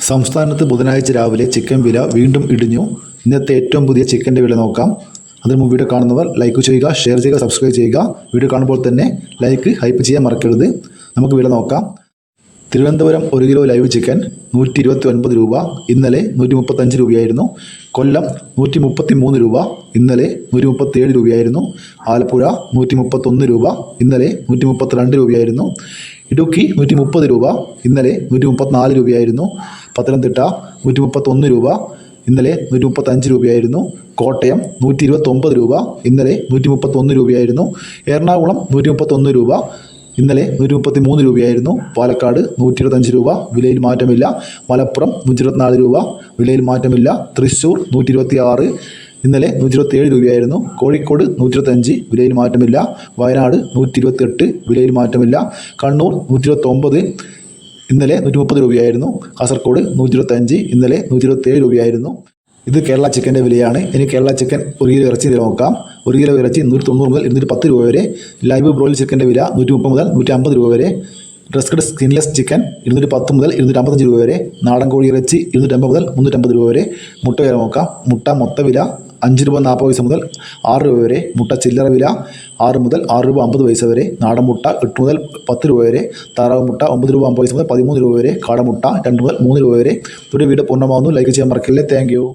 സംസ്ഥാനത്ത് ബുധനാഴ്ച രാവിലെ ചിക്കൻ വില വീണ്ടും ഇടിഞ്ഞു. ഇന്നത്തെ ഏറ്റവും പുതിയ ചിക്കൻ്റെ വില നോക്കാം. അതിന് മുമ്പ് വീഡിയോ കാണുന്നവർ ലൈക്ക് ചെയ്യുക, ഷെയർ ചെയ്യുക, സബ്സ്ക്രൈബ് ചെയ്യുക. വീഡിയോ കാണുമ്പോൾ തന്നെ ലൈക്ക്, ഹൈപ്പ് ചെയ്യാൻ മറക്കരുത്. നമുക്ക് വില നോക്കാം. തിരുവനന്തപുരം 1 കിലോ ലൈവ് ചിക്കൻ 129 രൂപ, ഇന്നലെ 135 രൂപയായിരുന്നു. കൊല്ലം 133 രൂപ, ഇന്നലെ 137 രൂപയായിരുന്നു. ആലപ്പുഴ 131 രൂപ, ഇന്നലെ 132 രൂപയായിരുന്നു. ഇടുക്കി 130 രൂപ, ഇന്നലെ 134 രൂപയായിരുന്നു. പത്തനംതിട്ട 131 രൂപ, ഇന്നലെ 135 രൂപയായിരുന്നു. കോട്ടയം 129 രൂപ, ഇന്നലെ 131 രൂപയായിരുന്നു. എറണാകുളം 131 രൂപ, ഇന്നലെ 133 രൂപയായിരുന്നു. പാലക്കാട് 125 രൂപ, വിലയിൽ മാറ്റമില്ല. മലപ്പുറം 124 രൂപ, വിലയിൽ മാറ്റമില്ല. തൃശ്ശൂർ 126, ഇന്നലെ 127 രൂപയായിരുന്നു. കോഴിക്കോട് 125, വിലയിൽ മാറ്റമില്ല. വയനാട് 128, വിലയിൽ മാറ്റമില്ല. കണ്ണൂർ 129, ഇന്നലെ 130 രൂപയായിരുന്നു. കാസർഗോഡ് 125, ഇന്നലെ 127 രൂപയായിരുന്നു. ഇത് കേരള ചിക്കൻ്റെ വിലയാണ്. ഇനി കേരള ചിക്കൻ 1 കിലോ ഇറച്ചി നോക്കാം. 1 കിലോ ഇറച്ചി 190 മുതൽ 210 രൂപ വരെ. ലൈവ് ബ്രോയിൽ ചിക്കൻ്റെ വില 130 മുതൽ 150 രൂപ വരെ. ഡ്രസ്കഡ് സ്കിൻലെസ് ചിക്കൻ 210 മുതൽ 255 രൂപ വരെ. നാടൻ കോഴി ഇറച്ചി 250 മുതൽ 350 രൂപ വരെ. മുട്ട വില നോക്കാം. മുട്ട മൊത്ത വില 5 രൂപ 40 പൈസ മുതൽ 6 രൂപ വരെ. മുട്ട ചില്ലറ വില 6 മുതൽ 6 രൂപ 50 പൈസ വരെ. നാടൻ മുട്ട 8 മുതൽ 10 രൂപ വരെ. താറാവ് മുട്ട 9 രൂപ 50 പൈസ മുതൽ 13 രൂപ വരെ. കാടമുട്ട 2 മുതൽ 3 രൂപ വരെ. ഇവിടെ വീഡിയോ പൂർണ്ണമാകുന്നു. ലൈക്ക് ചെയ്യാൻ മറക്കില്ല. Thank you.